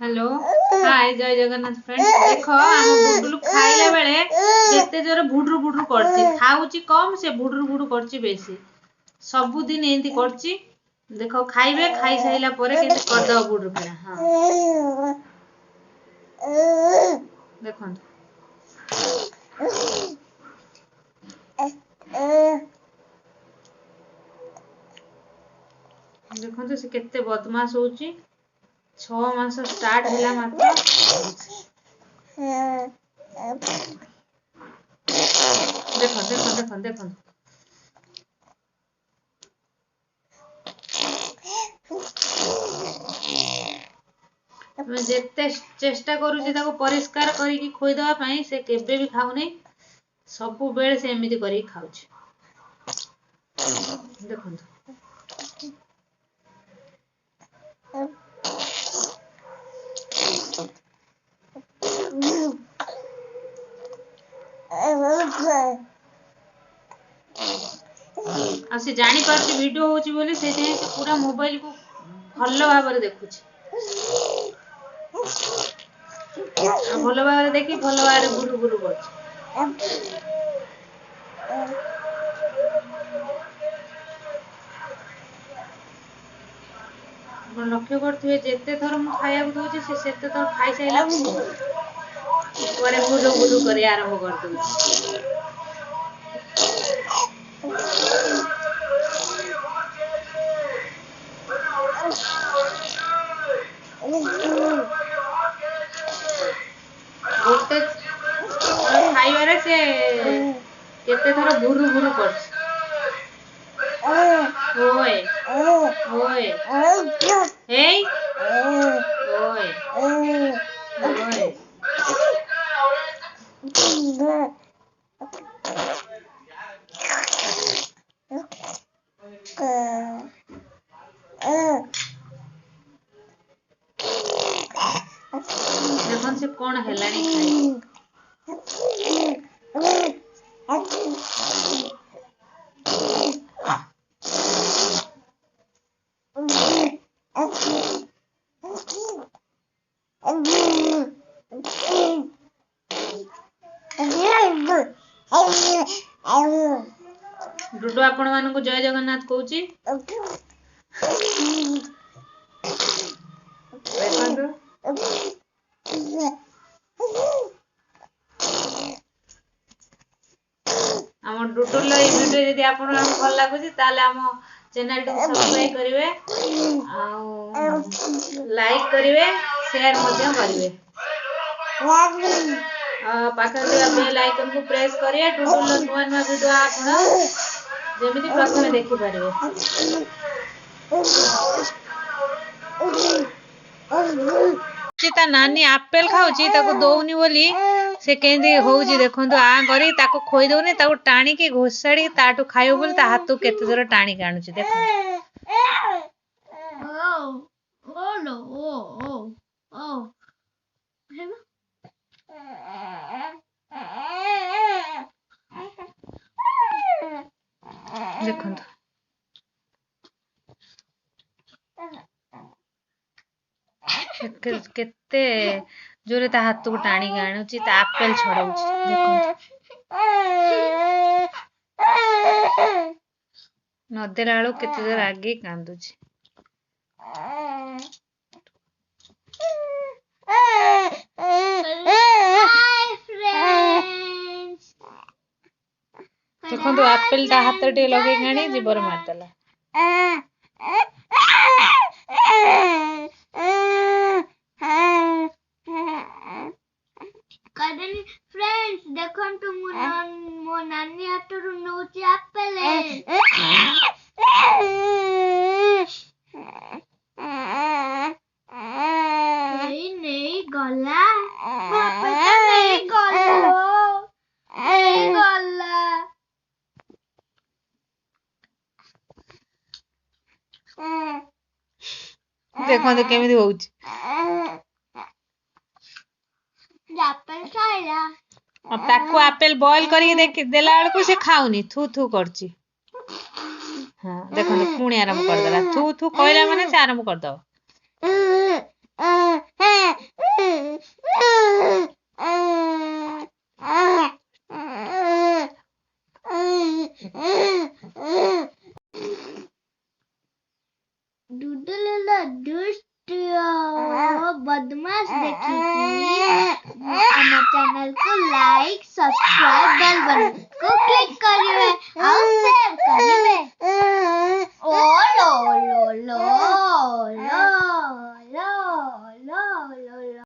hello hi जय Jagannath friends देख आम बुडुलु खाइला बेले केते जोर भुडुरु भुडुरु करछि खाउछि कम से भुडुरु भुडुरु करछि बेसी सब दिन एंती करछि देखो खाइबे खाई साइला परे केते कर दो भुडुरु किना हां देखो देखो तो से केते बदमाश होछि 6 मास स्टार्ट होला मात्र देखो देखो देखो देखो मैं जेते चेष्टा करूची ताको परिष्कार करिकी खोई देवा पई से केबे भी खाउ नै सब बेले से एमिति करी खाउची देखो आ से जानी पारती वीडियो होची बोली से जे पूरा मोबाइल को भल्लो भाबरे देखुची भल भाव देखी भल भाव गुरु गुरु कर लक्ष्य करते जिते थर मुझे खाया दूसरी से सेते थर खाई सारा गुरु गुरु कर आरंभ कर दूसरी गोटे खाइबारे से केते थर भुरु भुरु कर ओए ओए हे ओए ओए देखन से कौन हेलानी खाई डुडू आपण मानकु जय जगन्नाथ कहूची देखंतु आम डुडुल ये वीडियो यदि आपण भल लागुची ताले आम चैनल को सब्सक्राइब करिवे आ लाइक करिवे शेयर मध्य करिवे पाखर दिया बेल आइकन को प्रेस करिए डुडुल नुआ नुआ वीडियो आपण जेमिति प्रथमे देखि परिवे सीता नानी एप्पल खाउची ताको दोउनी बोली से केंदी होउची देखंतु आ करी ताको खोई दोउनी ताको टाणी के घोसाड़ी ताटू खाइबो बोली ता हाथू केते जोर टाणी काणुची देखो ओ नो ओ देखंतु केते जोरे ता हाथ को टाणी आणुची ता एप्पल छड़ाउची देखंतु नदेला आलो केते जोर आगे कांदुची देखंतु एप्पल ता हाथ टे लगे गाणी जीवर मारतला फ्रेंड्स देखंतु मो नानी हाथरू नउची एप्पल नहीं गला नहीं गला देखो केमिति होउची एप्पल खाइला अब ताको एप्पल बॉईल करी देख देला बेलकु से खाउनी थू थू करची हां देखो पुणी आरंभ कर देला थू थू कहला माने से आरंभ कर दो देखिए, प्लीज ଆମ ଚ୍ୟାନେଲକୁ ଲାଇକ୍ ସବସ୍କ୍ରାଇବ ବେଲ ବଟନ